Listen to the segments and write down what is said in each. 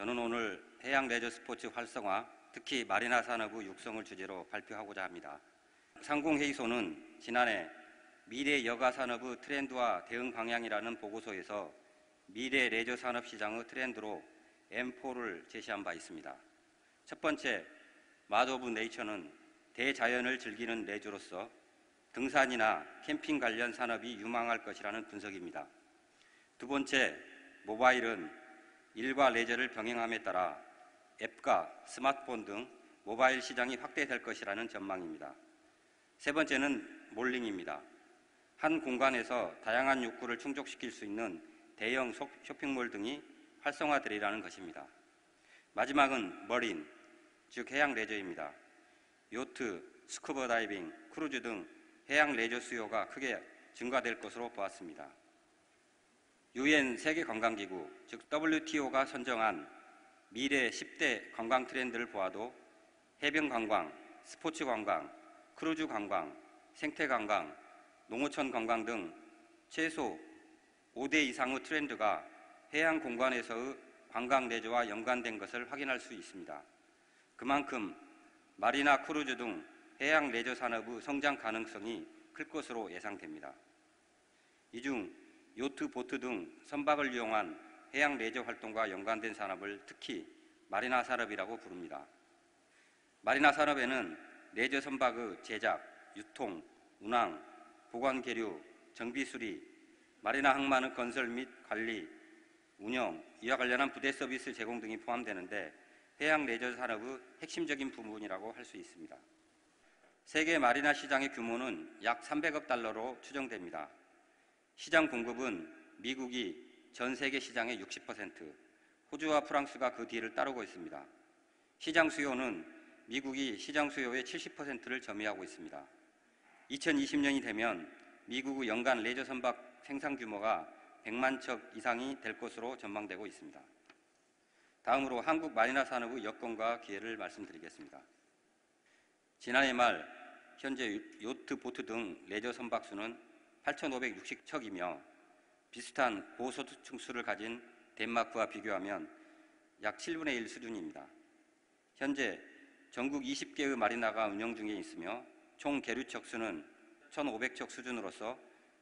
저는 오늘 해양 레저 스포츠 활성화, 특히 마리나 산업의 육성을 주제로 발표하고자 합니다. 상공회의소는 지난해 미래 여가 산업의 트렌드와 대응 방향이라는 보고서에서 미래 레저 산업 시장의 트렌드로 M4를 제시한 바 있습니다. 첫 번째, 마드 오브 네이처는 대자연을 즐기는 레저로서 등산이나 캠핑 관련 산업이 유망할 것이라는 분석입니다. 두 번째, 모바일은 일과 레저를 병행함에 따라 앱과 스마트폰 등 모바일 시장이 확대될 것이라는 전망입니다. 세 번째는 몰링입니다. 한 공간에서 다양한 욕구를 충족시킬 수 있는 대형 쇼핑몰 등이 활성화되리라는 것입니다. 마지막은 머린, 즉 해양 레저입니다. 요트, 스쿠버 다이빙, 크루즈 등 해양 레저 수요가 크게 증가될 것으로 보았습니다. UN 세계관광기구, 즉 WTO가 선정한 미래 10대 관광 트렌드를 보아도 해변 관광, 스포츠 관광, 크루즈 관광, 생태 관광, 농어촌 관광 등 최소 5대 이상의 트렌드가 해양 공간에서의 관광 레저와 연관된 것을 확인할 수 있습니다. 그만큼 마리나 크루즈 등 해양 레저 산업의 성장 가능성이 클 것으로 예상됩니다. 이 중 요트, 보트 등 선박을 이용한 해양 레저 활동과 연관된 산업을 특히 마리나 산업이라고 부릅니다. 마리나 산업에는 레저 선박의 제작, 유통, 운항, 보관 계류, 정비 수리, 마리나 항만의 건설 및 관리, 운영, 이와 관련한 부대 서비스 제공 등이 포함되는데 해양 레저 산업의 핵심적인 부분이라고 할 수 있습니다. 세계 마리나 시장의 규모는 약 300억 달러로 추정됩니다. 시장 공급은 미국이 전 세계 시장의 60%, 호주와 프랑스가 그 뒤를 따르고 있습니다. 시장 수요는 미국이 시장 수요의 70%를 점유하고 있습니다. 2020년이 되면 미국의 연간 레저 선박 생산 규모가 100만 척 이상이 될 것으로 전망되고 있습니다. 다음으로 한국 마리나 산업의 여건과 기회를 말씀드리겠습니다. 지난해 말 현재 요트, 보트 등 레저 선박 수는 8,560척이며 비슷한 고소득층 수를 가진 덴마크와 비교하면 약 7분의 1 수준입니다. 현재 전국 20개의 마리나가 운영 중에 있으며 총 계류척 수는 1,500척 수준으로서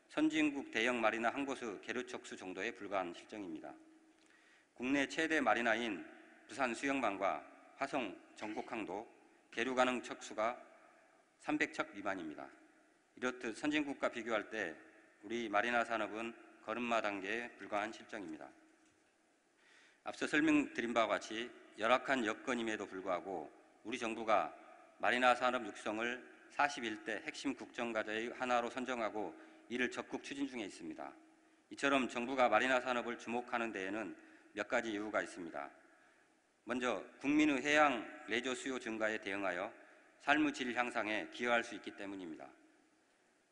선진국 대형 마리나 한 곳의 계류척 수 정도에 불과한 실정입니다. 국내 최대 마리나인 부산 수영만과 화성 정곡항도 계류 가능 척수가 300척 미만입니다. 이렇듯 선진국과 비교할 때 우리 마리나 산업은 걸음마 단계에 불과한 실정입니다. 앞서 설명드린 바와 같이 열악한 여건임에도 불구하고 우리 정부가 마리나 산업 육성을 41대 핵심 국정과제의 하나로 선정하고 이를 적극 추진 중에 있습니다. 이처럼 정부가 마리나 산업을 주목하는 데에는 몇 가지 이유가 있습니다. 먼저 국민의 해양 레저 수요 증가에 대응하여 삶의 질 향상에 기여할 수 있기 때문입니다.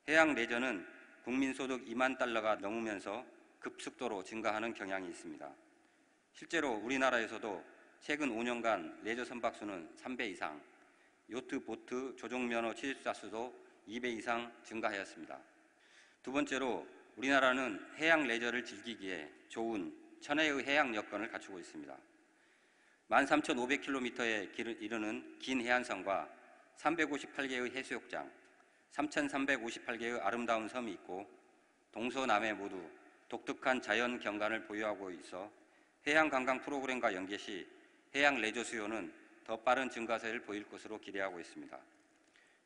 해양 레저는 국민 소득 2만 달러가 넘으면서 급속도로 증가하는 경향이 있습니다. 실제로 우리나라에서도 최근 5년간 레저 선박 수는 3배 이상, 요트, 보트, 조종면허 취득자 수도 2배 이상 증가하였습니다. 두 번째로 우리나라는 해양 레저를 즐기기에 좋은 천혜의 해양 여건을 갖추고 있습니다. 13,500km에 이르는 긴 해안선과 358개의 해수욕장, 3,358개의 아름다운 섬이 있고 동서남해 모두 독특한 자연 경관을 보유하고 있어 해양 관광 프로그램과 연계 시 해양 레저 수요는 더 빠른 증가세를 보일 것으로 기대하고 있습니다.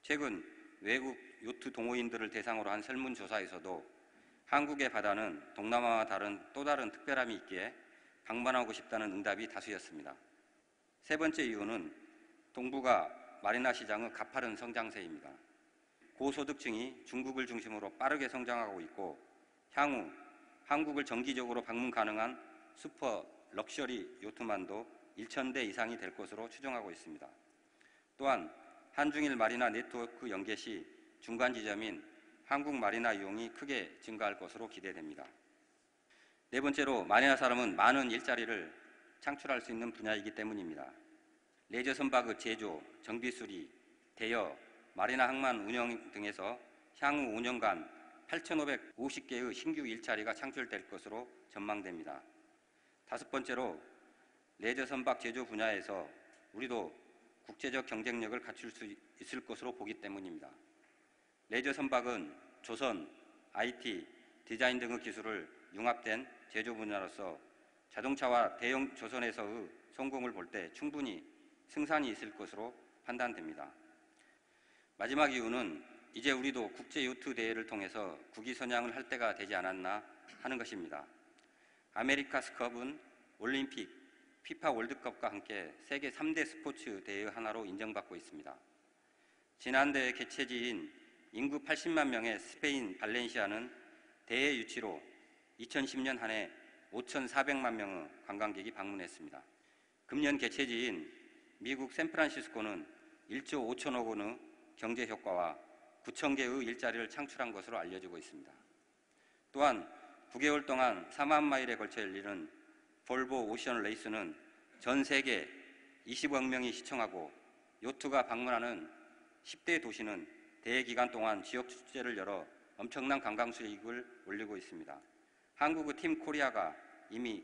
최근 외국 요트 동호인들을 대상으로 한 설문조사에서도 한국의 바다는 동남아와 다른 또 다른 특별함이 있기에 방문하고 싶다는 응답이 다수였습니다. 세 번째 이유는 동북아 마리나 시장의 가파른 성장세입니다. 고소득층이 중국을 중심으로 빠르게 성장하고 있고 향후 한국을 정기적으로 방문 가능한 슈퍼 럭셔리 요트만도 1,000대 이상이 될 것으로 추정하고 있습니다. 또한 한중일 마리나 네트워크 연계 시 중간 지점인 한국 마리나 이용이 크게 증가할 것으로 기대됩니다. 네 번째로 마리나 산업은 많은 일자리를 창출할 수 있는 분야이기 때문입니다. 레저 선박의 제조, 정비 수리, 대여, 마리나 항만 운영 등에서 향후 5년간 8,550개의 신규 일자리가 창출될 것으로 전망됩니다. 다섯 번째로 레저 선박 제조 분야에서 우리도 국제적 경쟁력을 갖출 수 있을 것으로 보기 때문입니다. 레저 선박은 조선, IT, 디자인 등의 기술을 융합된 제조 분야로서 자동차와 대형 조선에서의 성공을 볼 때 충분히 승산이 있을 것으로 판단됩니다. 마지막 이유는 이제 우리도 국제 요트 대회를 통해서 국위 선양을 할 때가 되지 않았나 하는 것입니다. 아메리카스컵은 올림픽, 피파 월드컵과 함께 세계 3대 스포츠 대회 하나로 인정받고 있습니다. 지난 대회 개최지인 인구 80만 명의 스페인 발렌시아는 대회 유치로 2010년 한 해 5,400만 명의 관광객이 방문했습니다. 금년 개최지인 미국 샌프란시스코는 1조 5천억 원의 경제 효과와 9천 개의 일자리를 창출한 것으로 알려지고 있습니다. 또한 9개월 동안 4만 마일에 걸쳐 열리는 볼보 오션 레이스는 전 세계 20억 명이 시청하고 요트가 방문하는 10대 도시는 대회 기간 동안 지역 축제를 열어 엄청난 관광 수익을 올리고 있습니다. 한국의 팀 코리아가 이미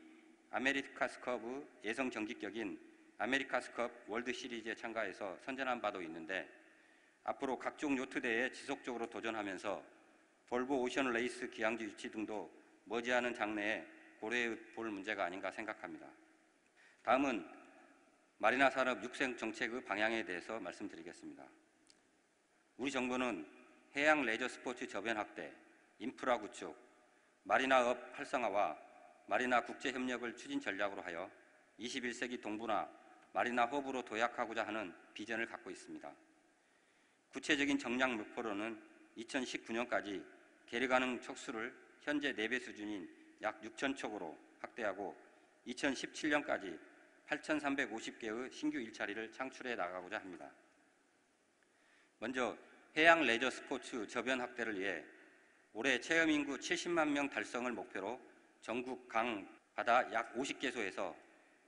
아메리카스컵의 예선 경기격인 아메리카스컵 월드 시리즈에 참가해서 선전한 바도 있는데 앞으로 각종 요트 대회에 지속적으로 도전하면서 볼보 오션 레이스 기항지 유치 등도 머지않은 장래에 고려해 볼 문제가 아닌가 생각합니다. 다음은 마리나 산업 육성 정책의 방향에 대해서 말씀드리겠습니다. 우리 정부는 해양 레저 스포츠 저변 확대, 인프라 구축, 마리나업 활성화와 마리나 국제 협력을 추진 전략으로 하여 21세기 동부나 마리나 허브로 도약하고자 하는 비전을 갖고 있습니다. 구체적인 정량 목표로는 2019년까지 계류 가능 척수를 현재 4배 수준인 약 6천 척으로 확대하고 2017년까지 8,350개의 신규 일자리를 창출해 나가고자 합니다. 먼저 해양 레저 스포츠 저변 확대를 위해 올해 체험 인구 70만 명 달성을 목표로 전국 강, 바다 약 50개소에서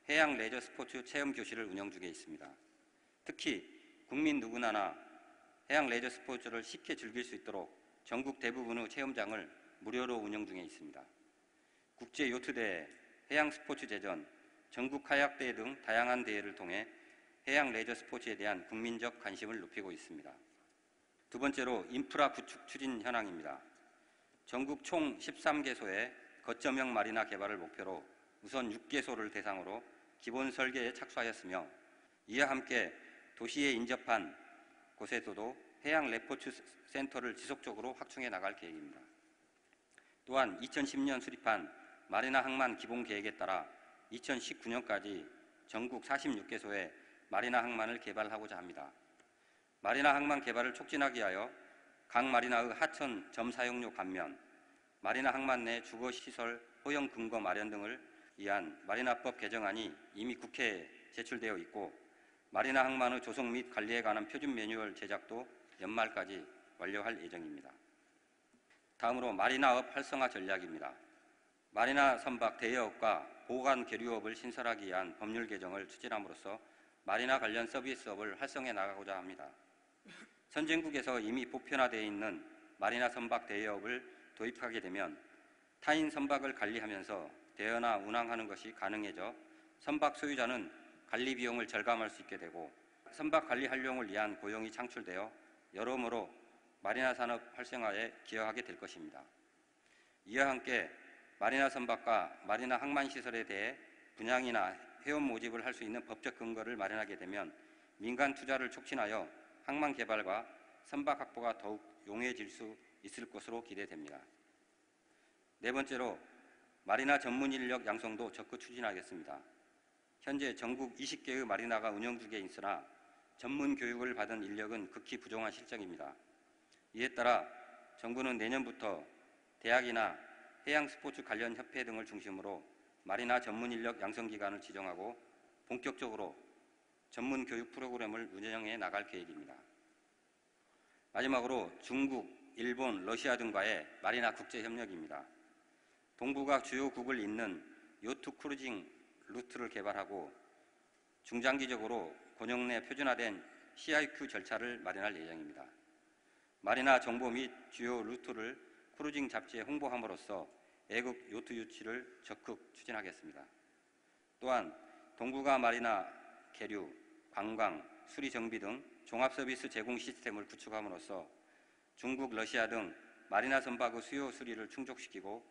해양 레저 스포츠 체험 교실을 운영 중에 있습니다. 특히 국민 누구나 해양 레저 스포츠를 쉽게 즐길 수 있도록 전국 대부분의 체험장을 무료로 운영 중에 있습니다. 국제 요트 대회, 해양 스포츠 제전, 전국 카약 대회 등 다양한 대회를 통해 해양 레저 스포츠에 대한 국민적 관심을 높이고 있습니다. 두 번째로 인프라 구축 추진 현황입니다. 전국 총 13개소의 거점형 마리나 개발을 목표로 우선 6개소를 대상으로 기본 설계에 착수하였으며 이와 함께 도시에 인접한 곳에서도 해양 레포츠 센터를 지속적으로 확충해 나갈 계획입니다. 또한 2010년 수립한 마리나 항만 기본 계획에 따라 2019년까지 전국 46개소에 마리나 항만을 개발하고자 합니다. 마리나 항만 개발을 촉진하기 위하여 각 마리나의 하천 점 사용료 감면, 마리나 항만 내 주거시설 허용 근거 마련 등을 위한 마리나법 개정안이 이미 국회에 제출되어 있고 마리나 항만의 조성 및 관리에 관한 표준 매뉴얼 제작도 연말까지 완료할 예정입니다. 다음으로 마리나업 활성화 전략입니다. 마리나 선박 대여업과 보관 계류업을 신설하기 위한 법률 개정을 추진함으로써 마리나 관련 서비스업을 활성해 나가고자 합니다. 선진국에서 이미 보편화되어 있는 마리나 선박 대여업을 도입하게 되면 타인 선박을 관리하면서 대여나 운항하는 것이 가능해져 선박 소유자는 관리 비용을 절감할 수 있게 되고 선박 관리 활용을 위한 고용이 창출되어 여러모로 마리나 산업 활성화에 기여하게 될 것입니다. 이와 함께 마리나 선박과 마리나 항만 시설에 대해 분양이나 회원 모집을 할 수 있는 법적 근거를 마련하게 되면 민간 투자를 촉진하여 항만 개발과 선박 확보가 더욱 용이해질 수 있을 것으로 기대됩니다. 네 번째로 마리나 전문 인력 양성도 적극 추진하겠습니다. 현재 전국 20개의 마리나가 운영 중에 있으나 전문 교육을 받은 인력은 극히 부족한 실정입니다. 이에 따라 정부는 내년부터 대학이나 해양 스포츠 관련 협회 등을 중심으로 마리나 전문 인력 양성 기관을 지정하고 본격적으로 전문 교육 프로그램을 운영해 나갈 계획입니다. 마지막으로 중국, 일본, 러시아 등과의 마리나 국제 협력입니다. 동북아 주요국을 잇는 요트 크루징 루트를 개발하고 중장기적으로 권역 내 표준화된 CIQ 절차를 마련할 예정입니다. 마리나 정보 및 주요 루트를 크루징 잡지에 홍보함으로써 애국 요트 유치를 적극 추진하겠습니다. 또한 동북아 마리나 계류, 관광, 수리 정비 등 종합 서비스 제공 시스템을 구축함으로써 중국, 러시아 등 마리나 선박의 수요 수리를 충족시키고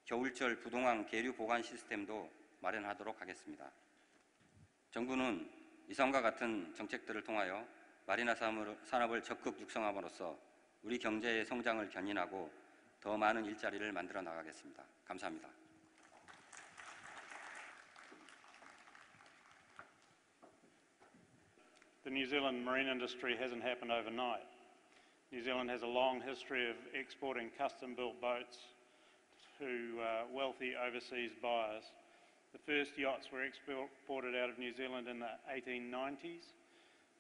겨울철 부동항 계류 보관 시스템도 마련하도록 하겠습니다. 정부는 이상과 같은 정책들을 통하여 마리나 산업을 적극 육성함으로써 우리 경제의 성장을 견인하고 더 많은 일자리를 만들어 나가겠습니다. 감사합니다. The New Zealand marine industry hasn't happened overnight. New Zealand has a long history of exporting custom-built boats to wealthy overseas buyers. The first yachts were exported out of New Zealand in the 1890s,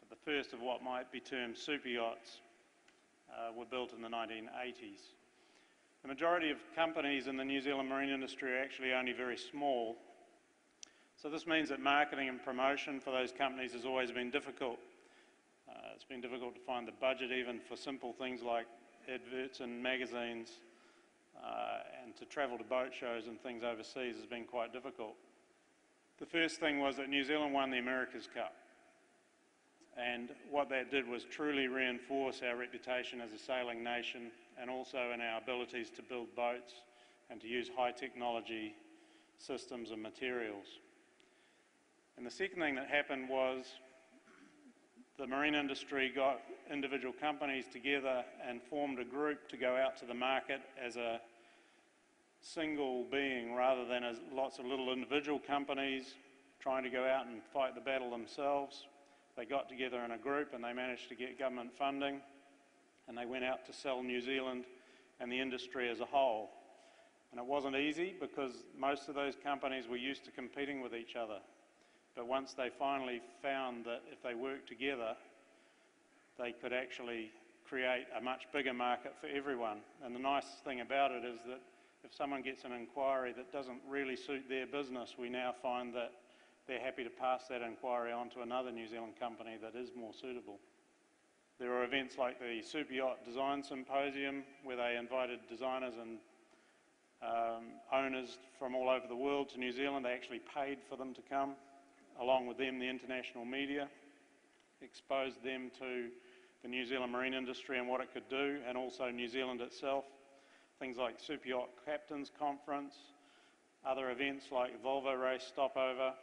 but the first of what might be termed super yachts were built in the 1980s. The majority of companies in the New Zealand marine industry are actually only very small. So this means that marketing and promotion for those companies has always been difficult. It's been difficult to find the budget even for simple things like adverts in magazines, and to travel to boat shows and things overseas has been quite difficult. The first thing was that New Zealand won the America's Cup. And what that did was truly reinforce our reputation as a sailing nation and also in our abilities to build boats and to use high technology systems and materials. And the second thing that happened was the marine industry got individual companies together and formed a group to go out to the market as a single being rather than as lots of little individual companies trying to go out and fight the battle themselves. They got together in a group and they managed to get government funding, and they went out to sell New Zealand and the industry as a whole. And it wasn't easy because most of those companies were used to competing with each other. But once they finally found that if they worked together, they could actually create a much bigger market for everyone. And the nice thing about it is that if someone gets an inquiry that doesn't really suit their business, we now find that they're happy to pass that inquiry on to another New Zealand company that is more suitable. There are events like the Super Yacht Design Symposium, where they invited designers and owners from all over the world to New Zealand. They actually paid for them to come. Along with them, the international media exposed them to the New Zealand marine industry and what it could do, and also New Zealand itself. Things like Super Yacht Captains Conference, other events like Volvo Race Stopover,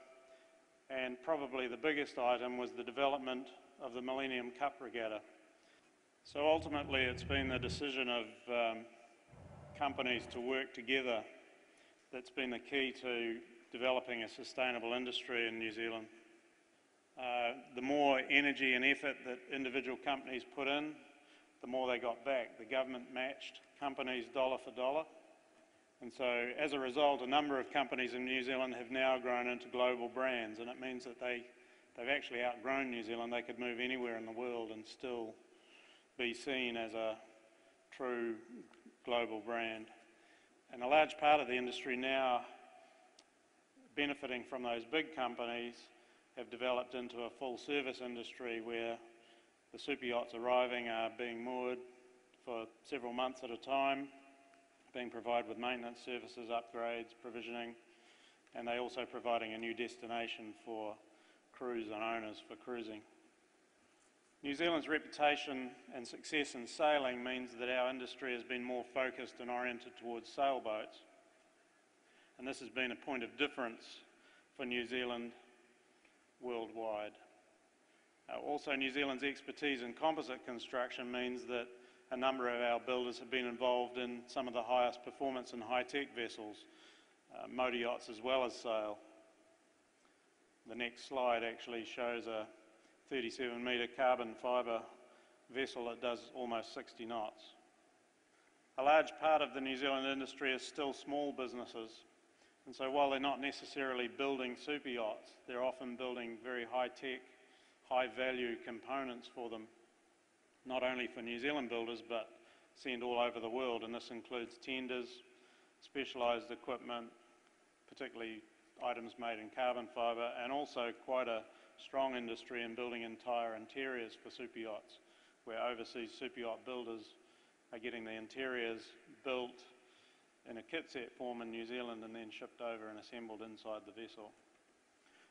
and probably the biggest item was the development of the Millennium Cup Regatta. So ultimately it's been the decision of companies to work together that's been the key to developing a sustainable industry in New Zealand. The more energy and effort that individual companies put in, the more they got back. The government matched companies dollar for dollar. And so as a result, a number of companies in New Zealand have now grown into global brands, and it means that they've actually outgrown New Zealand. They could move anywhere in the world and still be seen as a true global brand. And a large part of the industry now, benefiting from those big companies, have developed into a full service industry where the super yachts arriving are being moored for several months at a time, being provided with maintenance services, upgrades, provisioning, and they also providing a new destination for crews and owners for cruising. New Zealand's reputation and success in sailing means that our industry has been more focused and oriented towards sailboats, and this has been a point of difference for New Zealand worldwide. Also, New Zealand's expertise in composite construction means that a number of our builders have been involved in some of the highest performance and high-tech vessels, motor yachts as well as sail. The next slide actually shows a 37-metre carbon fibre vessel that does almost 60 knots. A large part of the New Zealand industry is still small businesses, and so while they're not necessarily building super yachts, they're often building very high-tech, high-value components for them, not only for New Zealand builders but sent all over the world, and this includes tenders, specialised equipment, particularly items made in carbon fibre, and also quite a strong industry in building entire interiors for super yachts, where overseas super yacht builders are getting the interiors built in a kit set form in New Zealand and then shipped over and assembled inside the vessel.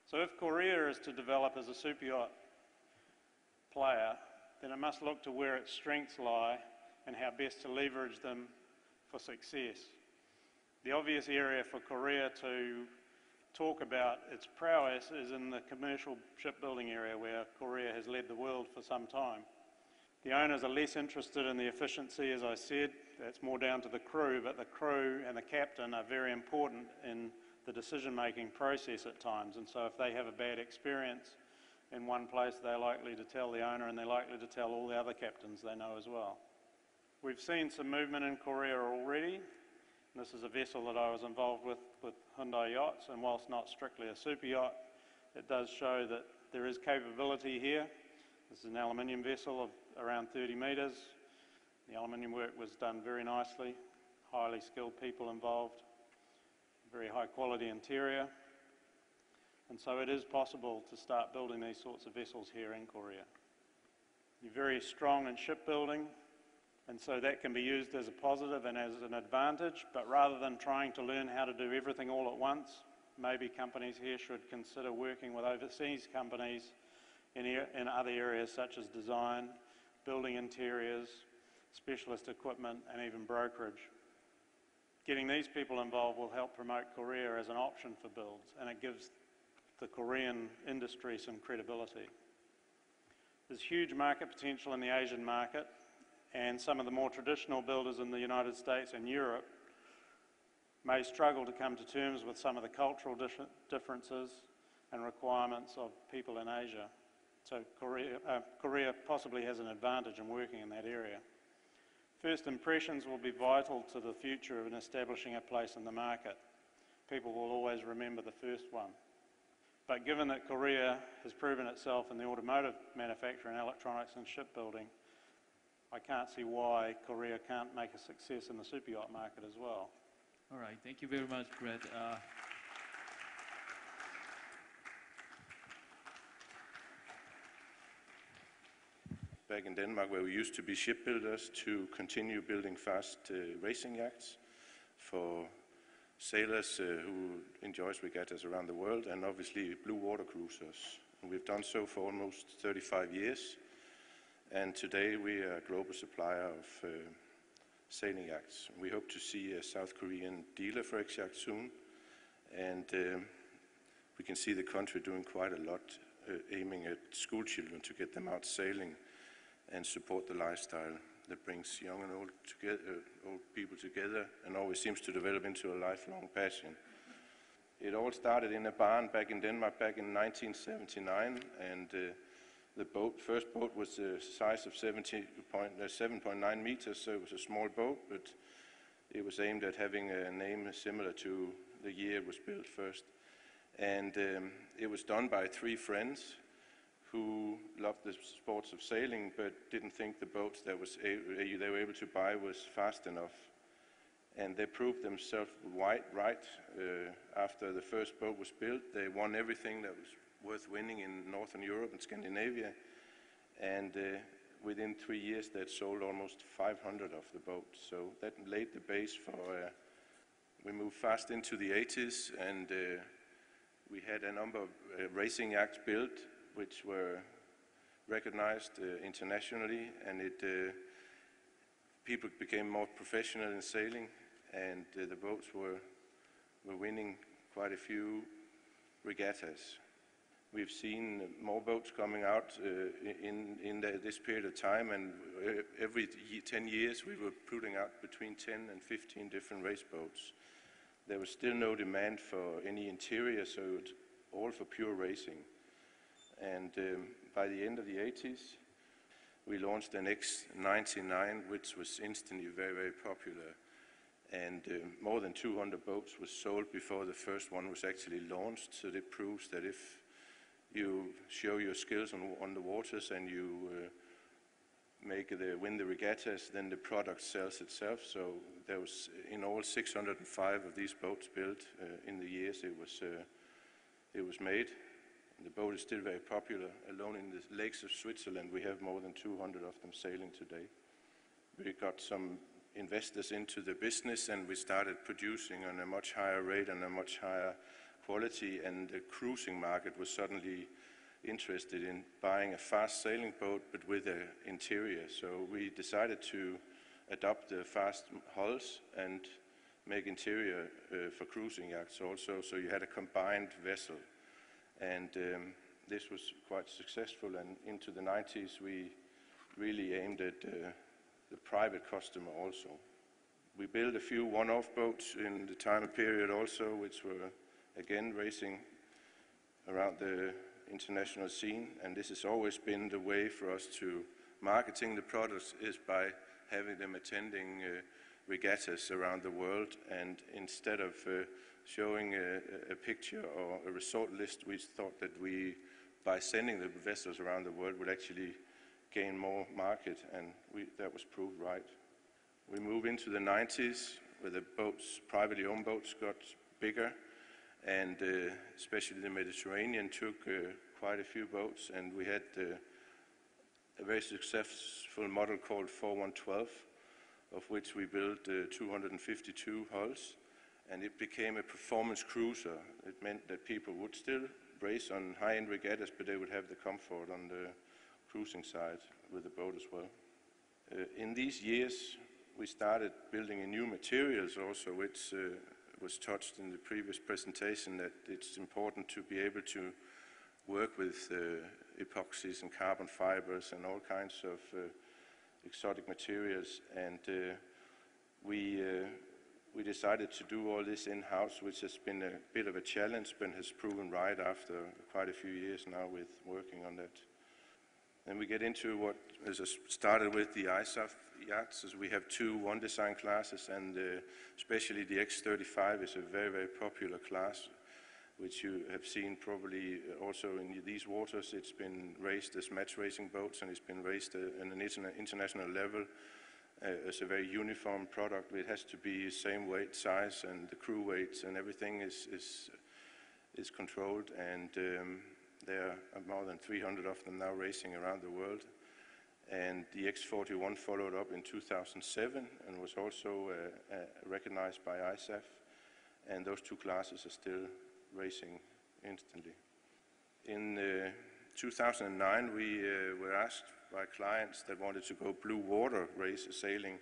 So if Korea is to develop as a superyacht player, then it must look to where its strengths lie and how best to leverage them for success. The obvious area for Korea to talk about its prowess is in the commercial shipbuilding area, where Korea has led the world for some time. The owners are less interested in the efficiency, as I said. That's more down to the crew, but the crew and the captain are very important in the decision-making process at times. And so if they have a bad experience in one place, they're likely to tell the owner, and they're likely to tell all the other captains they know as well. We've seen some movement in Korea already. This is a vessel that I was involved with Hyundai Yachts, and whilst not strictly a super yacht, it does show that there is capability here. This is an aluminium vessel of around 30 metres. The aluminium work was done very nicely, highly skilled people involved, very high quality interior. And so it is possible to start building these sorts of vessels here in Korea. You're very strong in shipbuilding, and so that can be used as a positive and as an advantage, but rather than trying to learn how to do everything all at once, maybe companies here should consider working with overseas companies in other areas such as design, building interiors, specialist equipment, and even brokerage. Getting these people involved will help promote Korea as an option for builds, and it gives the Korean industry some credibility. There's huge market potential in the Asian market, and some of the more traditional builders in the United States and Europe may struggle to come to terms with some of the cultural differences and requirements of people in Asia. So Korea possibly has an advantage in working in that area. First impressions will be vital to the future in establishing a place in the market. People will always remember the first one. But given that Korea has proven itself in the automotive manufacturing, electronics and shipbuilding, I can't see why Korea can't make a success in the super yacht market as well. All right, thank you very much, Brett. Back in Denmark, where we used to be shipbuilders, to continue building fast racing yachts for sailors who enjoys regattas around the world, and obviously blue water cruisers. And we've done so for almost 35 years. And today we are a global supplier of sailing yachts. We hope to see a South Korean dealer for X-Yacht soon. And we can see the country doing quite a lot, aiming at school children to get them out sailing and support the lifestyle that brings young and old people together, and always seems to develop into a lifelong passion. It all started in a barn back in Denmark back in 1979, and the first boat was the size of 7.9 meters, so it was a small boat, but it was aimed at having a name similar to the year it was built first. And it was done by three friends who loved the sports of sailing, but didn't think the boats that they were able to buy was fast enough. And they proved themselves right after the first boat was built. They won everything that was worth winning in Northern Europe and Scandinavia. And within 3 years, they'd sold almost 500 of the boats. So that laid the base for, we moved fast into the 80s, and we had a number of racing yachts built, which were recognized internationally, and people became more professional in sailing, and the boats were winning quite a few regattas. We've seen more boats coming out in this period of time, and every 10 years we were putting out between 10 and 15 different race boats. There was still no demand for any interior, so it's all for pure racing. And by the end of the 80s, we launched an X99, which was instantly very, very popular. And more than 200 boats were sold before the first one was actually launched. So it proves that if you show your skills on the waters and you win the regattas, then the product sells itself. So there was in all 605 of these boats built in the years it was made. The boat is still very popular. Alone in the lakes of Switzerland, we have more than 200 of them sailing today. We got some investors into the business, and we started producing on a much higher rate and a much higher quality, and the cruising market was suddenly interested in buying a fast sailing boat but with an interior. So we decided to adopt the fast hulls and make interior for cruising yachts also, so you had a combined vessel. And this was quite successful, and into the 90s we really aimed at the private customer also. We built a few one-off boats in the time period also, which were again racing around the international scene, and this has always been the way for us to marketing the products, is by having them attending regattas around the world, and instead of showing a picture or a resort list, we thought that we, by sending the vessels around the world, would actually gain more market, and that was proved right. We moved into the 90s where the boats, privately owned boats, got bigger, and especially the Mediterranean took quite a few boats, and we had a very successful model called 4112, of which we built 252 hulls, and it became a performance cruiser. It meant that people would still race on high-end regattas, but they would have the comfort on the cruising side with the boat as well. In these years, we started building in new materials also, which was touched in the previous presentation, that it's important to be able to work with epoxies and carbon fibers and all kinds of exotic materials, and we decided to do all this in-house, which has been a bit of a challenge, but has proven right after quite a few years now with working on that. Then we get into what has started with the ISAF yachts, as we have two one design classes, and especially the X35 is a very, very popular class, which you have seen probably also in these waters. It's been raced as match racing boats, and it's been raced at an international level as a very uniform product. It has to be same weight, size, and the crew weights and everything is controlled, and there are more than 300 of them now racing around the world. And the X41 followed up in 2007 and was also recognized by ISAF, and those two classes are still racing instantly. In 2009, we were asked by clients that wanted to go blue water race sailing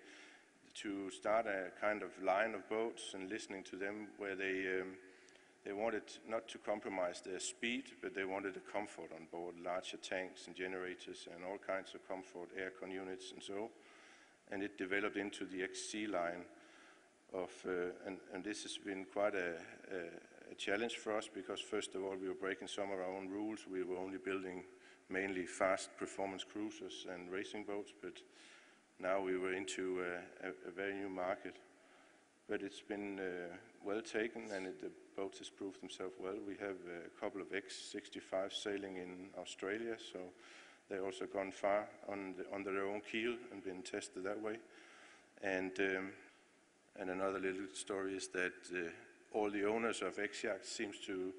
to start a kind of line of boats, and listening to them where they wanted not to compromise their speed, but they wanted a comfort on board, larger tanks and generators and all kinds of comfort, aircon units and so. And it developed into the XC line of, and this has been quite a challenge for us, because first of all we were breaking some of our own rules. We were only building mainly fast performance cruisers and racing boats, but now we were into a very new market. But it's been well taken, and the boats has proved themselves well. We have a couple of X65 sailing in Australia, so they've also gone far under their own keel and been tested that way. And another little story is that all the owners of X-Yachts seems to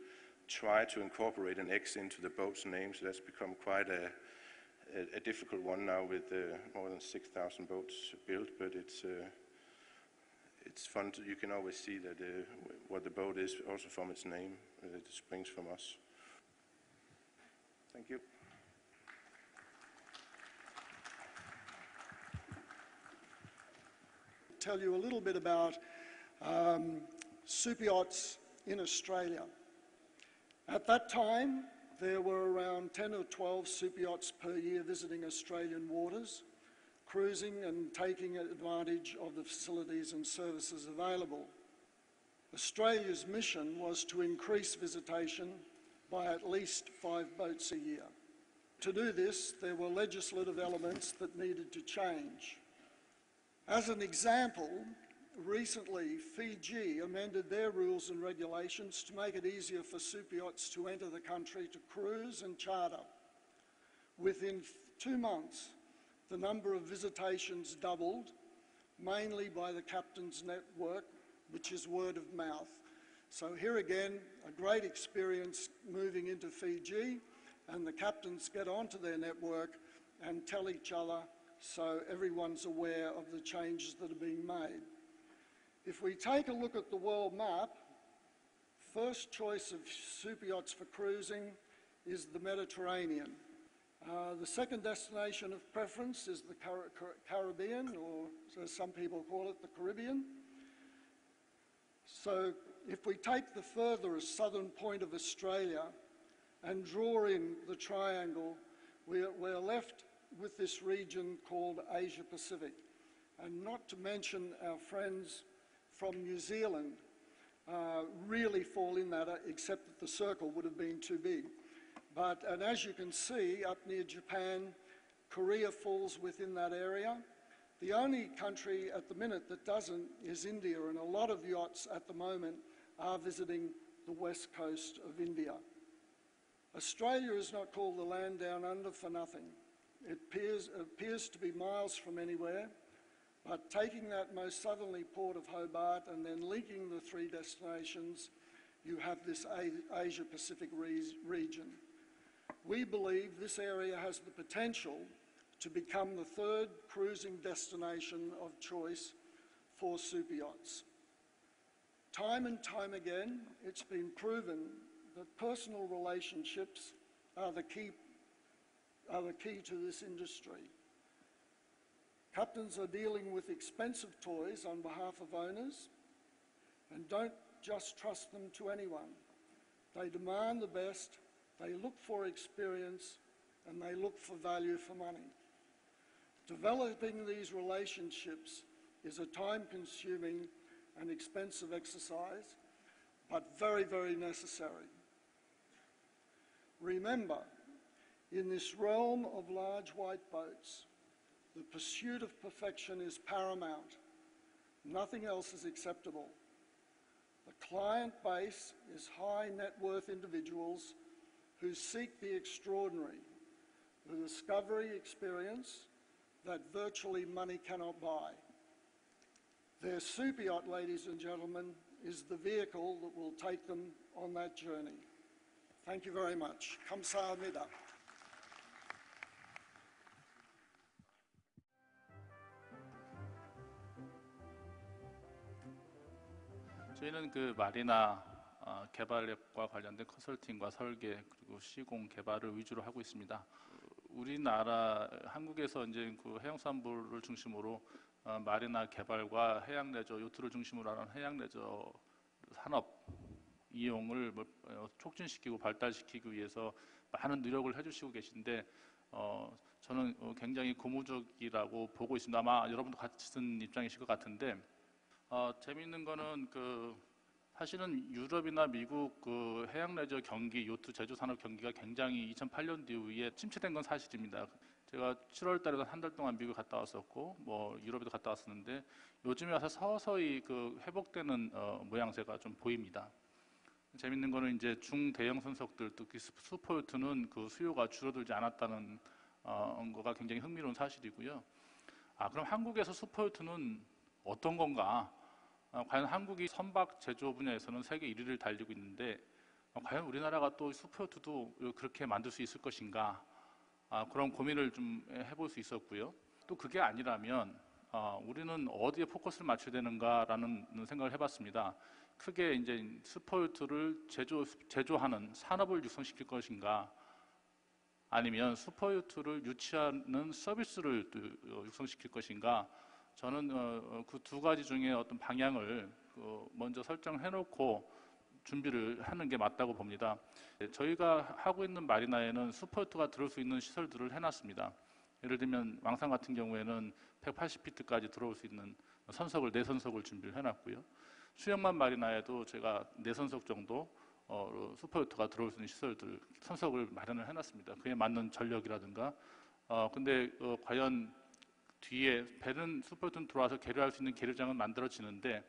try to incorporate an X into the boat's name, so that's become quite a difficult one now with more than 6,000 boats built, but it's fun. You can always see that what the boat is, also from its name, it springs from us. Thank you. Tell you a little bit about super yachts in Australia. At that time, there were around 10 or 12 super yachts per year visiting Australian waters, cruising and taking advantage of the facilities and services available. Australia's mission was to increase visitation by at least 5 boats a year. To do this, there were legislative elements that needed to change. As an example, recently Fiji amended their rules and regulations to make it easier for super yachts to enter the country to cruise and charter. Within 2 months, the number of visitations doubled, mainly by the Captain's Network, which is word of mouth. So here again, a great experience moving into Fiji, and the captains get onto their network and tell each other, so everyone's aware of the changes that are being made. If we take a look at the world map, first choice of super yachts for cruising is the Mediterranean. The second destination of preference is the Caribbean, or as some people call it, the Caribbean. So if we take the furthest southern point of Australia and draw in the triangle, we're left with this region called Asia Pacific. And not to mention our friends from New Zealand really fall in that, except that the circle would have been too big. And as you can see, up near Japan, Korea falls within that area. The only country at the minute that doesn't is India, and a lot of yachts at the moment are visiting the west coast of India. Australia is not called the land down under for nothing. It appears to be miles from anywhere, but taking that most southerly port of Hobart and then linking the three destinations, you have this Asia Pacific region. We believe this area has the potential to become the third cruising destination of choice for super yachts. Time and time again, it's been proven that personal relationships are the key to this industry. Captains are dealing with expensive toys on behalf of owners and don't just trust them to anyone. They demand the best, they look for experience, and they look for value for money. Developing these relationships is a time-consuming and expensive exercise, but very, very necessary. Remember, in this realm of large white boats, the pursuit of perfection is paramount. Nothing else is acceptable. The client base is high net worth individuals who seek the extraordinary, the discovery experience that virtually money cannot buy. Their super yacht, ladies and gentlemen, is the vehicle that will take them on that journey. Thank you very much. 감사합니다. 저희는 그 마리나 개발과 관련된 컨설팅과 설계 그리고 시공 개발을 위주로 하고 있습니다. 우리나라 한국에서 이제 그 해양수산부를 중심으로 마리나 개발과 해양 레저 요트를 중심으로 하는 해양 레저 산업 이용을 촉진시키고 발달시키기 위해서 많은 노력을 해주시고 계신데 저는 굉장히 고무적이라고 보고 있습니다. 아마 여러분도 같은 입장이실 것 같은데 재미있는 거는 사실은 유럽이나 미국 그 해양 레저 경기, 요트 제조 산업 경기가 굉장히 2008년 이후에 침체된 건 사실입니다. 제가 7월 달에도 한 달 동안 미국 갔다 왔었고, 유럽에도 갔다 왔었는데 요즘에 와서 서서히 그 회복되는 모양새가 좀 보입니다. 재밌는 거는 이제 중대형 선석들, 특히 슈퍼요트는 그 수요가 줄어들지 않았다는 거가 굉장히 흥미로운 사실이고요. 그럼 한국에서 슈퍼요트는 어떤 건가? 과연 한국이 선박 제조 분야에서는 세계 1위를 달리고 있는데 과연 우리나라가 또 슈퍼요트도 그렇게 만들 수 있을 것인가? 그런 고민을 좀 해볼 수 있었고요. 또 그게 아니라면 우리는 어디에 포커스를 맞춰야 되는가라는 생각을 해봤습니다. 크게 이제 슈퍼요트를 제조하는 산업을 육성시킬 것인가, 아니면 슈퍼요트를 유치하는 서비스를 육성시킬 것인가. 저는 그 두 가지 중에 어떤 방향을 먼저 설정해놓고 준비를 하는 게 맞다고 봅니다. 저희가 하고 있는 마리나에는 슈퍼요트가 들어올 수 있는 시설들을 해놨습니다. 예를 들면 왕산 같은 경우에는 180피트까지 들어올 수 있는 선석을 4선석을 준비를 해놨고요. 수영만 마리나에도 제가 4선석 정도 슈퍼요트가 들어올 수 있는 시설들, 선석을 마련을 해놨습니다. 그에 맞는 전력이라든가. 근데 과연 뒤에 배는 슈퍼요트는 들어와서 계류할 수 있는 계류장은 만들어지는데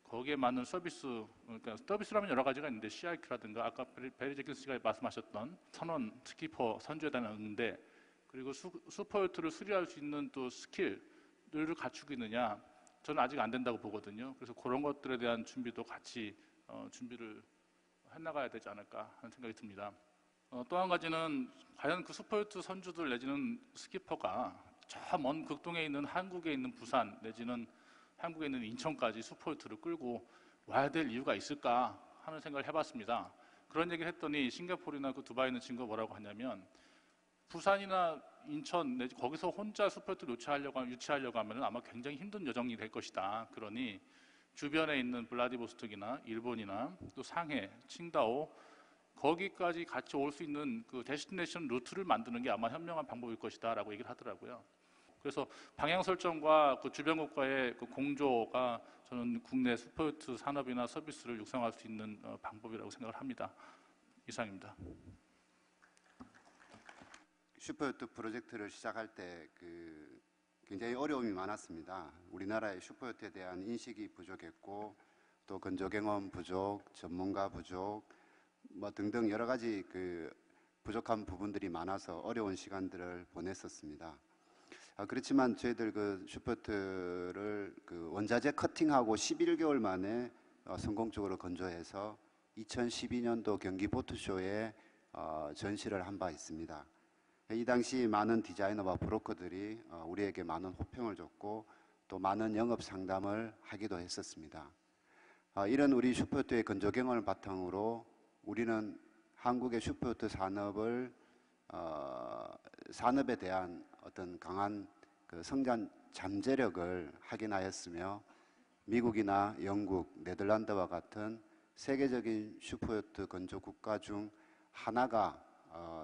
거기에 맞는 서비스, 그러니까 서비스라면 여러 가지가 있는데 CIQ라든가 아까 베리 제킨스 씨가 말씀하셨던 선원, 스키퍼, 선주에 대한 응대, 그리고 슈퍼요트를 수리할 수 있는 또 스킬을 갖추고 있느냐, 저는 아직 안 된다고 보거든요. 그래서 그런 것들에 대한 준비도 같이 준비를 해나가야 되지 않을까 하는 생각이 듭니다. 또 한 가지는 과연 그 슈퍼요트 선주들 내지는 스키퍼가 저 먼 극동에 있는 한국에 있는 부산 내지는 한국에 있는 인천까지 슈퍼요트를 끌고 와야 될 이유가 있을까 하는 생각을 해봤습니다. 그런 얘기를 했더니 싱가포르나 그 두바이 있는 친구가 뭐라고 하냐면 부산이나 인천 내지 거기서 혼자 슈퍼요트를 유치하려고 하면 아마 굉장히 힘든 여정이 될 것이다. 그러니 주변에 있는 블라디보스톡이나 일본이나 또 상해, 칭다오 거기까지 같이 올 수 있는 그 데스티네이션 루트를 만드는 게 아마 현명한 방법일 것이다라고 얘기를 하더라고요. 그래서 방향 설정과 그 주변국과의 그 공조가 저는 국내 슈퍼요트 산업이나 서비스를 육성할 수 있는 방법이라고 생각을 합니다. 이상입니다. 슈퍼요트 프로젝트를 시작할 때 굉장히 어려움이 많았습니다. 우리나라의 슈퍼요트에 대한 인식이 부족했고 또 건조 경험 부족, 전문가 부족 뭐 등등 여러 가지 부족한 부분들이 많아서 어려운 시간들을 보냈었습니다. 그렇지만 저희들 슈퍼요트를 원자재 커팅하고 11개월 만에 성공적으로 건조해서 2012년도 경기 보트쇼에 전시를 한 바 있습니다. 이 당시 많은 디자이너와 브로커들이 우리에게 많은 호평을 줬고 또 많은 영업 상담을 하기도 했었습니다. 이런 우리 슈퍼요트의 건조 경험을 바탕으로 우리는 한국의 슈퍼요트 산업에 대한 어떤 강한 성장 잠재력을 확인하였으며 미국이나 영국, 네덜란드와 같은 세계적인 슈퍼요트 건조 국가 중 하나가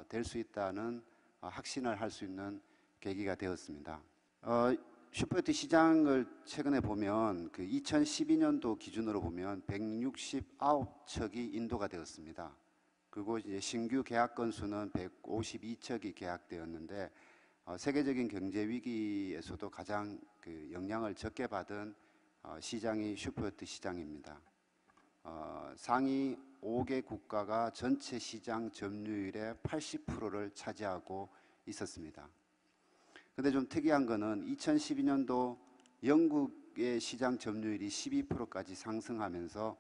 될 수 있다는 확신을 할 수 있는 계기가 되었습니다. 슈퍼요트 시장을 최근에 보면 2012년도 기준으로 보면 169척이 인도가 되었습니다. 그리고 이제 신규 계약 건수는 152척이 계약되었는데 세계적인 경제 위기에서도 가장 영향을 적게 받은 시장이 슈퍼요트 시장입니다. 상위 5개 국가가 전체 시장 점유율의 80%를 차지하고 있었습니다. 근데 좀 특이한 거는 2012년도 영국의 시장 점유율이 12%까지 상승하면서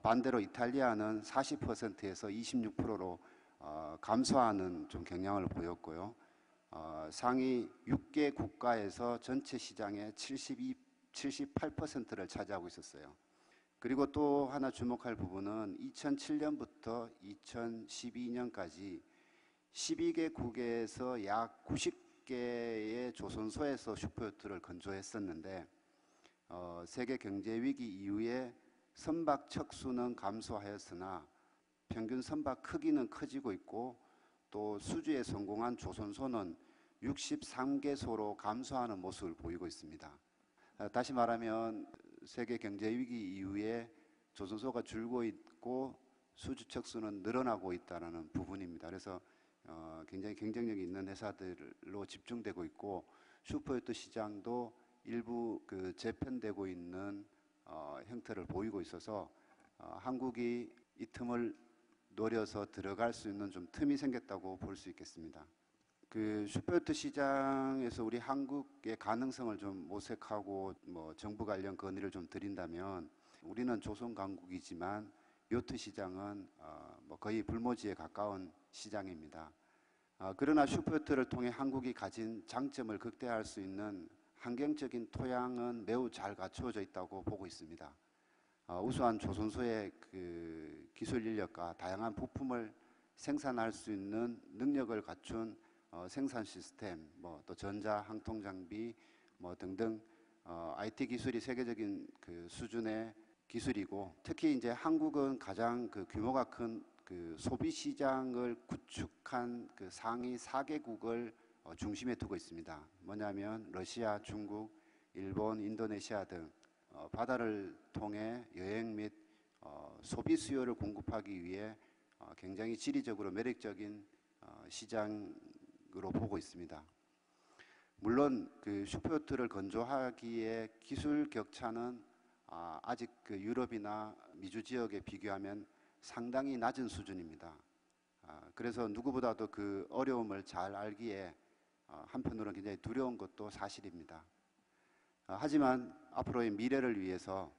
반대로 이탈리아는 40%에서 26%로 감소하는 좀 경향을 보였고요. 상위 6개 국가에서 전체 시장의 78%를 차지하고 있었어요. 그리고 또 하나 주목할 부분은 2007년부터 2012년까지 12개국에서 약 90개의 조선소에서 슈퍼요트를 건조했었는데 세계 경제 위기 이후에 선박 척수는 감소하였으나 평균 선박 크기는 커지고 있고 또 수주에 성공한 조선소는 63개소로 감소하는 모습을 보이고 있습니다. 다시 말하면 세계 경제 위기 이후에 조선소가 줄고 있고 수주 척수는 늘어나고 있다는 부분입니다. 그래서 굉장히 경쟁력이 있는 회사들로 집중되고 있고 슈퍼요트 시장도 일부 재편되고 있는 형태를 보이고 있어서 한국이 이 틈을 노려서 들어갈 수 있는 좀 틈이 생겼다고 볼 수 있겠습니다. 슈퍼요트 시장에서 우리 한국의 가능성을 좀 모색하고 정부 관련 건의를 좀 드린다면 우리는 조선 강국이지만 요트 시장은 거의 불모지에 가까운 시장입니다. 그러나 슈퍼요트를 통해 한국이 가진 장점을 극대화할 수 있는 환경적인 토양은 매우 잘 갖추어져 있다고 보고 있습니다. 우수한 조선소의 기술 인력과 다양한 부품을 생산할 수 있는 능력을 갖춘 생산 시스템, 또 전자 항통 장비 등등 IT 기술이 세계적인 수준의 기술이고 특히 이제 한국은 가장 규모가 큰 소비 시장을 구축한 상위 4개국을 중심에 두고 있습니다. 뭐냐면 러시아, 중국, 일본, 인도네시아 등 바다를 통해 여행 및 소비 수요를 공급하기 위해 굉장히 지리적으로 매력적인 시장으로 보고 있습니다. 물론 슈퍼요트를 건조하기에 기술 격차는 아직 유럽이나 미주 지역에 비교하면 상당히 낮은 수준입니다. 그래서 누구보다도 그 어려움을 잘 알기에 한편으로는 굉장히 두려운 것도 사실입니다. 하지만 앞으로의 미래를 위해서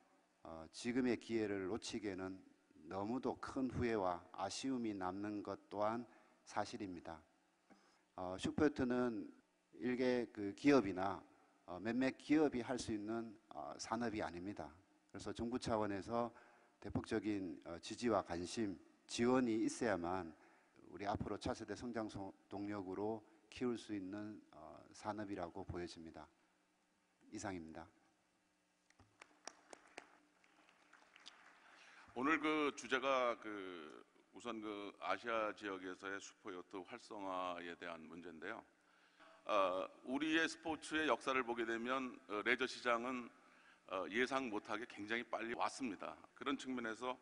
지금의 기회를 놓치기에는 너무도 큰 후회와 아쉬움이 남는 것 또한 사실입니다. 슈퍼요트는 일개 기업이나 몇몇 기업이 할 수 있는 산업이 아닙니다. 그래서 정부 차원에서 대폭적인 지지와 관심, 지원이 있어야만 우리 앞으로 차세대 성장 동력으로 키울 수 있는 산업이라고 보여집니다. 이상입니다. 오늘 그 주제가 우선 아시아 지역에서의 슈퍼요트 활성화에 대한 문제인데요. 우리의 스포츠의 역사를 보게 되면 레저 시장은 예상 못하게 굉장히 빨리 왔습니다. 그런 측면에서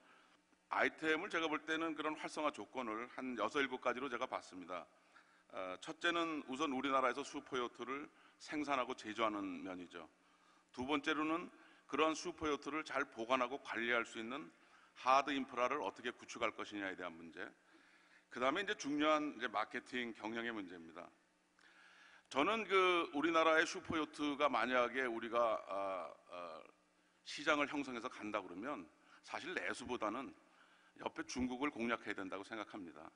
아이템을 제가 볼 때는 그런 활성화 조건을 한 6, 7가지로 제가 봤습니다. 첫째는 우선 우리나라에서 슈퍼요트를 생산하고 제조하는 면이죠. 두 번째로는 그런 슈퍼요트를 잘 보관하고 관리할 수 있는 하드 인프라를 어떻게 구축할 것이냐에 대한 문제. 그 다음에 이제 중요한 마케팅 경영의 문제입니다. 저는 우리나라의 슈퍼요트가 만약에 우리가 시장을 형성해서 간다 그러면 사실 내수보다는 옆에 중국을 공략해야 된다고 생각합니다.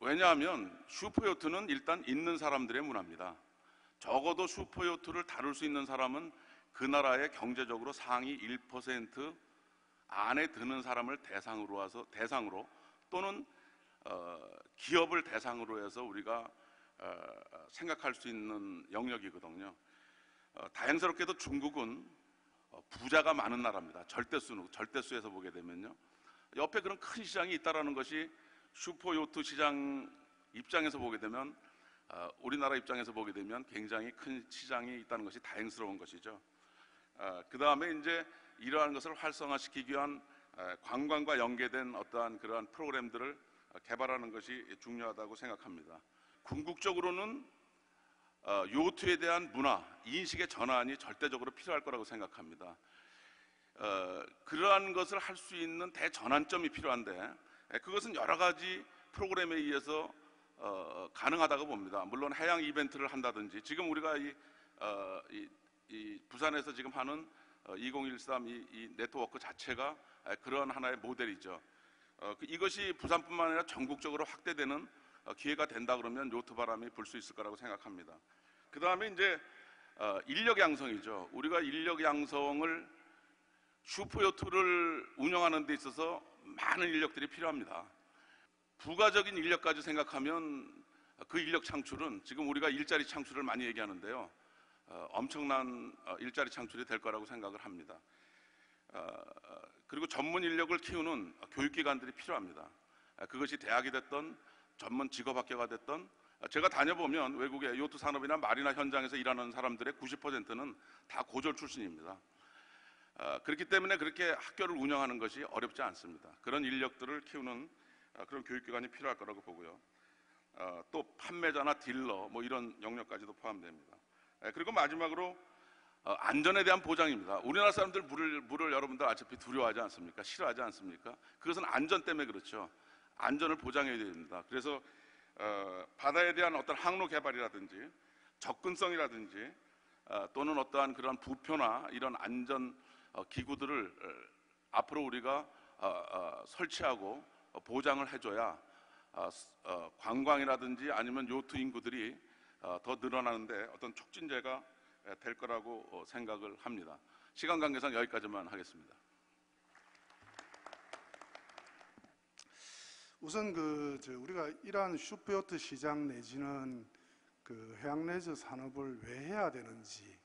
왜냐하면 슈퍼요트는 일단 있는 사람들의 문화입니다. 적어도 슈퍼요트를 다룰 수 있는 사람은 그 나라의 경제적으로 상위 1% 안에 드는 사람을 대상으로 또는 기업을 대상으로 해서 우리가 생각할 수 있는 영역이거든요. 다행스럽게도 중국은 부자가 많은 나라입니다. 절대수에서 보게 되면요. 옆에 그런 큰 시장이 있다는 것이 슈퍼요트 시장 입장에서 보게 되면 우리나라 입장에서 보게 되면 굉장히 큰 시장이 있다는 것이 다행스러운 것이죠. 그 다음에 이제 이러한 것을 활성화시키기 위한 관광과 연계된 어떠한 그러한 프로그램들을 개발하는 것이 중요하다고 생각합니다. 궁극적으로는 요트에 대한 문화, 인식의 전환이 절대적으로 필요할 거라고 생각합니다. 그러한 것을 할 수 있는 대전환점이 필요한데 그것은 여러 가지 프로그램에 의해서 가능하다고 봅니다. 물론 해양 이벤트를 한다든지 지금 우리가 이 부산에서 지금 하는 2013 이 네트워크 자체가 그런 하나의 모델이죠. 이것이 부산뿐만 아니라 전국적으로 확대되는 기회가 된다 그러면 요트 바람이 불 수 있을 거라고 생각합니다. 그 다음에 이제 인력 양성이죠. 우리가 인력 양성을 슈퍼요트를 운영하는 데 있어서 많은 인력들이 필요합니다. 부가적인 인력까지 생각하면 그 인력 창출은 지금 우리가 일자리 창출을 많이 얘기하는데요. 엄청난 일자리 창출이 될 거라고 생각을 합니다. 그리고 전문 인력을 키우는 교육기관들이 필요합니다. 그것이 대학이 됐던 전문 직업학교가 됐던 제가 다녀보면 외국의 요트 산업이나 마리나 현장에서 일하는 사람들의 90%는 다 고졸 출신입니다. 그렇기 때문에 그렇게 학교를 운영하는 것이 어렵지 않습니다. 그런 인력들을 키우는 그런 교육기관이 필요할 거라고 보고요. 또 판매자나 딜러 뭐 이런 영역까지도 포함됩니다. 그리고 마지막으로 안전에 대한 보장입니다. 우리나라 사람들 물을 여러분들 어차피 두려워하지 않습니까? 싫어하지 않습니까? 그것은 안전 때문에 그렇죠. 안전을 보장해야 됩니다. 그래서 바다에 대한 어떤 항로 개발이라든지 접근성이라든지 또는 어떠한 그런 부표나 이런 안전 기구들을 앞으로 우리가 설치하고 보장을 해줘야 관광이라든지 아니면 요트 인구들이 더 늘어나는데 어떤 촉진제가 될 거라고 생각을 합니다. 시간 관계상 여기까지만 하겠습니다. 우선 우리가 이러한 슈퍼요트 시장 내지는 해양 레저 산업을 왜 해야 되는지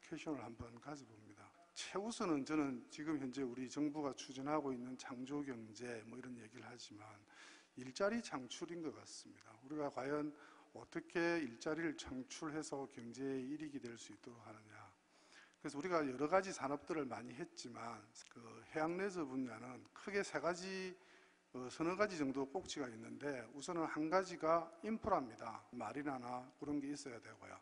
퀘션을 한번 가져봅니다. 최우선은 저는 지금 현재 우리 정부가 추진하고 있는 창조경제 뭐 이런 얘기를 하지만 일자리 창출인 것 같습니다. 우리가 과연 어떻게 일자리를 창출해서 경제의 이익이 될 수 있도록 하느냐. 그래서 우리가 여러 가지 산업들을 많이 했지만 해양 레저 분야는 크게 서너 가지 정도 꼭지가 있는데 우선은 한 가지가 인프라입니다. 마리나나 그런 게 있어야 되고요.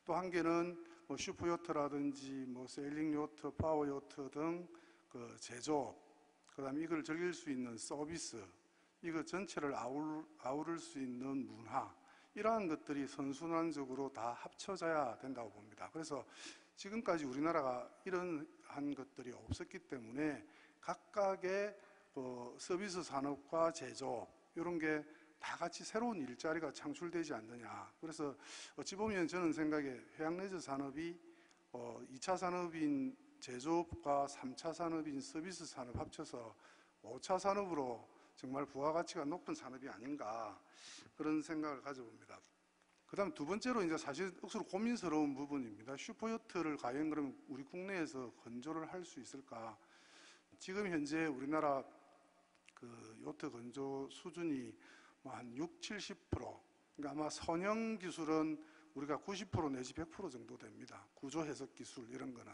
또 한 개는 슈퍼요트라든지 세일링 요트, 파워 요트 등 제조업, 그다음에 이걸 즐길 수 있는 서비스, 이거 전체를 아우를 수 있는 문화, 이러한 것들이 선순환적으로 다 합쳐져야 된다고 봅니다. 그래서 지금까지 우리나라가 이런 것들이 없었기 때문에 각각의 서비스 산업과 제조업 이런 게 다 같이 새로운 일자리가 창출되지 않느냐. 그래서 어찌 보면 저는 생각에 해양 레저 산업이 2차 산업인 제조업과 3차 산업인 서비스 산업 합쳐서 5차 산업으로 정말 부가가치가 높은 산업이 아닌가 그런 생각을 가져봅니다. 그다음 두 번째로 이제 사실 억수로 고민스러운 부분입니다. 슈퍼요트를 과연 그러면 우리 국내에서 건조를 할 수 있을까? 지금 현재 우리나라 그 요트 건조 수준이 뭐 한 70, 70%. 그러니까 아마 선형 기술은 우리가 90% 내지 100% 정도 됩니다. 구조 해석 기술 이런 거는.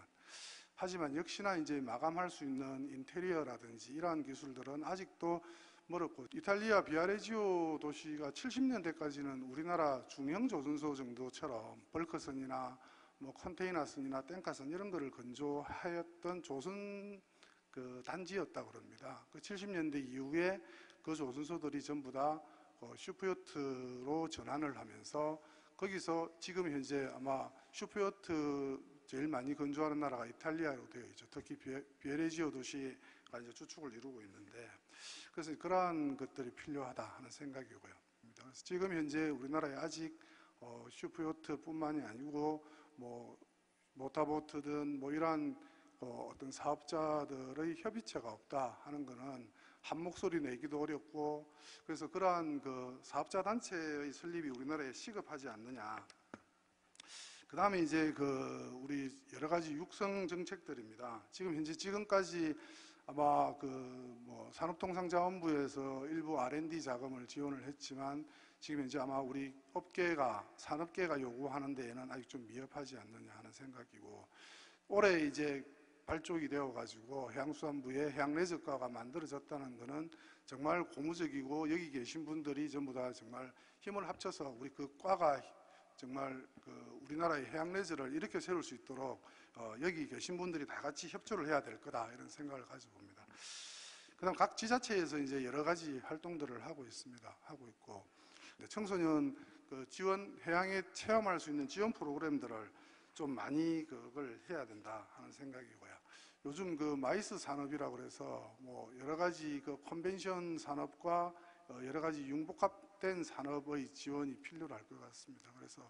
하지만 역시나 이제 마감할 수 있는 인테리어라든지 이러한 기술들은 아직도 멀었고, 이탈리아 비아레지오 도시가 70년대까지는 우리나라 중형 조선소 정도처럼 벌크선이나 뭐 컨테이너선이나 탱커선 이런 거를 건조하였던 조선 그 단지였다고 그럽니다. 그 70년대 이후에 그 조선소들이 전부 다 슈퍼요트로 전환을 하면서 거기서 지금 현재 아마 슈퍼요트 제일 많이 건조하는 나라가 이탈리아로 되어 있죠. 특히 비아레지오 도시가 이제 주축을 이루고 있는데, 그래서 그러한 것들이 필요하다 하는 생각이고요. 그래서 지금 현재 우리나라에 아직 슈퍼요트뿐만이 아니고 뭐 모터보트든 뭐 이러한 어떤 사업자들의 협의체가 없다 하는 것은 한 목소리 내기도 어렵고, 그래서 그러한 그 사업자 단체의 설립이 우리나라에 시급하지 않느냐. 그 다음에 이제 그 우리 여러 가지 육성 정책들입니다. 지금 현재 지금까지 아마 그 뭐 산업통상자원부에서 일부 R&D 자금을 지원을 했지만 지금 현재 아마 우리 업계가 산업계가 요구하는 데에는 아직 좀 미흡하지 않느냐 하는 생각이고, 올해 이제 발족이 되어가지고 해양수산부에 해양레저과가 만들어졌다는 것은 정말 고무적이고, 여기 계신 분들이 전부 다 정말 힘을 합쳐서 우리 그 과가 정말 그 우리나라의 해양레저를 이렇게 세울 수 있도록 여기 계신 분들이 다 같이 협조를 해야 될 거다 이런 생각을 가지고 봅니다. 그다음 각 지자체에서 이제 여러 가지 활동들을 하고 있습니다. 하고 있고, 청소년 그 지원 해양에 체험할 수 있는 지원 프로그램들을 좀 많이 그걸 해야 된다 하는 생각이고요. 요즘 그 마이스 산업이라고 그래서 뭐 여러 가지 그 컨벤션 산업과 여러 가지 융복합된 산업의 지원이 필요로 할 것 같습니다. 그래서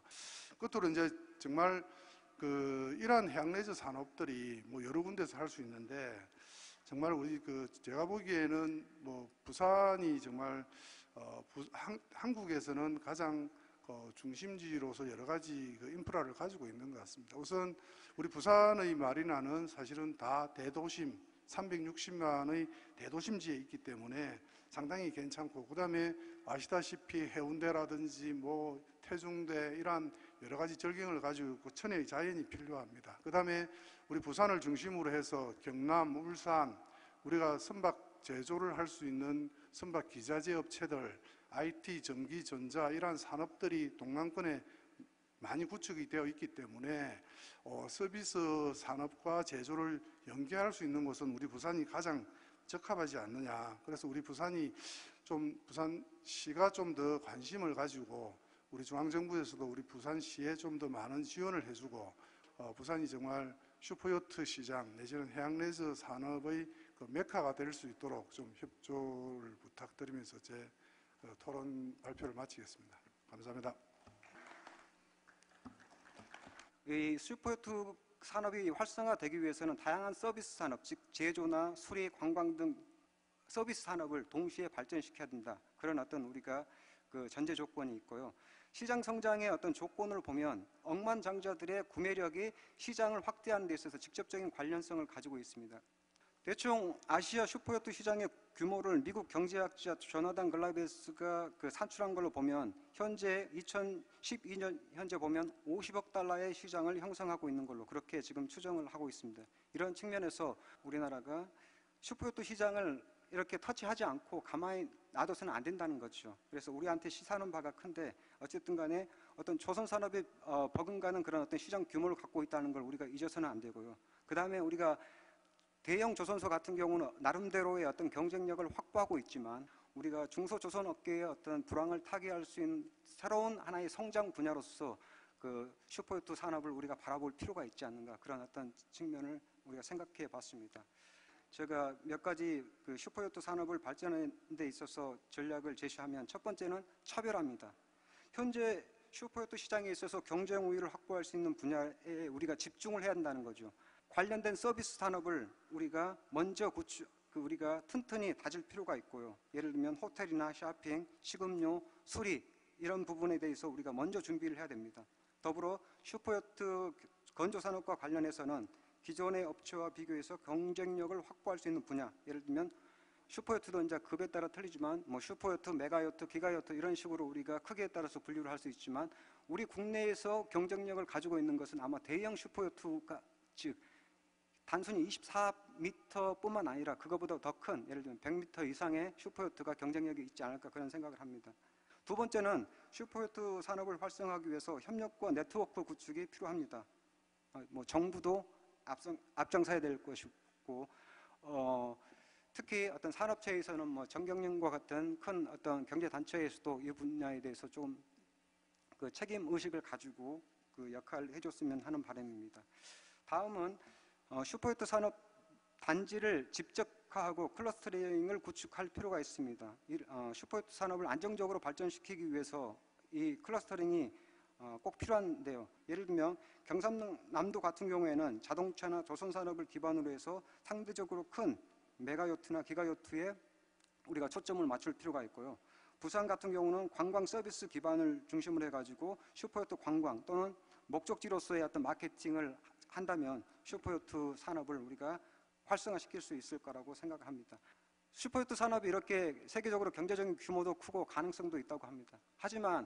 끝으로 이제 정말 그 이러한 해양레저 산업들이 뭐 여러 군데서 할 수 있는데, 정말 우리 그 제가 보기에는 뭐 부산이 정말 한국에서는 가장 중심지로서 여러 가지 그 인프라를 가지고 있는 것 같습니다. 우선 우리 부산의 마리나는 사실은 다 대도심 360만의 대도심지에 있기 때문에 상당히 괜찮고, 그 다음에 아시다시피 해운대라든지 뭐 태중대 이러한 여러 가지 절경을 가지고 있고 천혜의 자연이 필요합니다. 그 다음에 우리 부산을 중심으로 해서 경남, 울산, 우리가 선박 제조를 할 수 있는 선박 기자재 업체들, IT, 전기, 전자 이러한 산업들이 동남권에 많이 구축이 되어 있기 때문에 서비스 산업과 제조를 연계할 수 있는 곳은 우리 부산이 가장 적합하지 않느냐. 그래서 우리 부산이 좀 부산시가 좀 더 관심을 가지고 우리 중앙정부에서도 우리 부산시에 좀 더 많은 지원을 해주고 부산이 정말 슈퍼요트 시장 내지는 해양레저 산업의 그 메카가 될 수 있도록 좀 협조를 부탁드리면서 제 토론 발표를 마치겠습니다. 감사합니다. 이 슈퍼요트 산업이 활성화되기 위해서는 다양한 서비스 산업, 즉 제조나 수리, 관광 등 서비스 산업을 동시에 발전시켜야 된다. 그런 어떤 우리가 그 전제 조건이 있고요. 시장 성장의 어떤 조건을 보면 억만장자들의 구매력이 시장을 확대하는 데 있어서 직접적인 관련성을 가지고 있습니다. 대충 아시아 슈퍼요트 시장의 규모를 미국 경제학자 조나단 글라베스가 그 산출한 걸로 보면 현재 2012년 현재 보면 50억 달러의 시장을 형성하고 있는 걸로 그렇게 지금 추정을 하고 있습니다. 이런 측면에서 우리나라가 슈퍼요트 시장을 이렇게 터치하지 않고 가만히 놔둬서는 안 된다는 거죠. 그래서 우리한테 시사하는 바가 큰데 어쨌든 간에 어떤 조선 산업이 버금가는 그런 어떤 시장 규모를 갖고 있다는 걸 우리가 잊어서는 안 되고요. 그 다음에 우리가 대형 조선소 같은 경우는 나름대로의 어떤 경쟁력을 확보하고 있지만 우리가 중소조선 업계의 어떤 불황을 타개할 수 있는 새로운 하나의 성장 분야로서 그 슈퍼요트 산업을 우리가 바라볼 필요가 있지 않는가, 그런 어떤 측면을 우리가 생각해 봤습니다. 제가 몇 가지 그 슈퍼요트 산업을 발전하는 데 있어서 전략을 제시하면 첫 번째는 차별화입니다. 현재 슈퍼요트 시장에 있어서 경쟁 우위를 확보할 수 있는 분야에 우리가 집중을 해야 한다는 거죠. 관련된 서비스 산업을 우리가 먼저 우리가 튼튼히 다질 필요가 있고요. 예를 들면 호텔이나 쇼핑, 식음료, 수리 이런 부분에 대해서 우리가 먼저 준비를 해야 됩니다. 더불어 슈퍼요트 건조산업과 관련해서는 기존의 업체와 비교해서 경쟁력을 확보할 수 있는 분야, 예를 들면 슈퍼요트도 이제 급에 따라 틀리지만 뭐 슈퍼요트, 메가요트, 기가요트 이런 식으로 우리가 크기에 따라서 분류를 할 수 있지만 우리 국내에서 경쟁력을 가지고 있는 것은 아마 대형 슈퍼요트가 즉 단순히 24m뿐만 아니라 그거보다 더 큰 예를 들면 100m 이상의 슈퍼요트가 경쟁력이 있지 않을까 그런 생각을 합니다. 두 번째는 슈퍼요트 산업을 활성화하기 위해서 협력과 네트워크 구축이 필요합니다. 뭐 정부도 앞장서야 될 것이고 특히 어떤 산업체에서는 뭐 정경련과 같은 큰 어떤 경제 단체에서도 이 분야에 대해서 좀 그 책임 의식을 가지고 그 역할을 해줬으면 하는 바람입니다. 다음은 슈퍼요트 산업 단지를 집적화하고 클러스터링을 구축할 필요가 있습니다. 슈퍼요트 산업을 안정적으로 발전시키기 위해서 이 클러스터링이 꼭 필요한데요. 예를 들면 경상남도 같은 경우에는 자동차나 조선산업을 기반으로 해서 상대적으로 큰 메가요트나 기가요트에 우리가 초점을 맞출 필요가 있고요. 부산 같은 경우는 관광 서비스 기반을 중심으로 해가지고 슈퍼요트 관광 또는 목적지로서의 어떤 마케팅을 한다면 슈퍼요트 산업을 우리가 활성화시킬 수 있을 거라고 생각을 합니다. 슈퍼요트 산업이 이렇게 세계적으로 경제적인 규모도 크고 가능성도 있다고 합니다. 하지만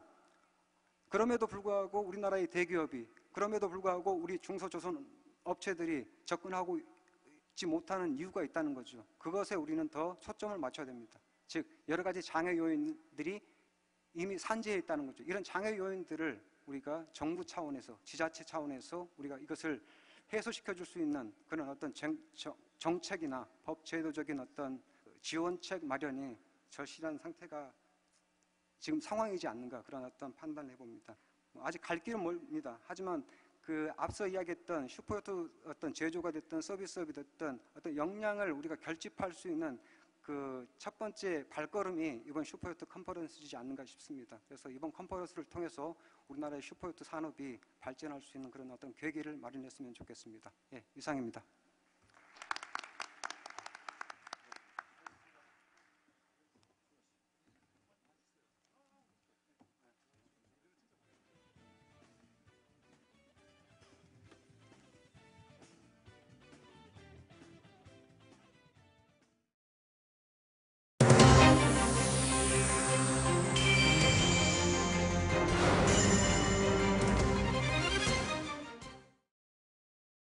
그럼에도 불구하고 우리나라의 대기업이 그럼에도 불구하고 우리 중소조선 업체들이 접근하고 있지 못하는 이유가 있다는 거죠. 그것에 우리는 더 초점을 맞춰야 됩니다. 즉 여러 가지 장애 요인들이 이미 산재해 있다는 거죠. 이런 장애 요인들을 우리가 정부 차원에서 지자체 차원에서 우리가 이것을 해소시켜 줄 수 있는 그런 어떤 정책이나 법 제도적인 어떤 지원책 마련이 절실한 상태가 지금 상황이지 않는가 그런 어떤 판단을 해봅니다. 아직 갈 길은 멀습니다. 하지만 그 앞서 이야기했던 슈퍼요트 어떤 제조가 됐든 서비스업이 됐든 어떤 역량을 우리가 결집할 수 있는 그 첫 번째 발걸음이 이번 슈퍼요트 컨퍼런스이지 않는가 싶습니다. 그래서 이번 컨퍼런스를 통해서 우리나라의 슈퍼요트 산업이 발전할 수 있는 그런 어떤 계기를 마련했으면 좋겠습니다. 예, 이상입니다.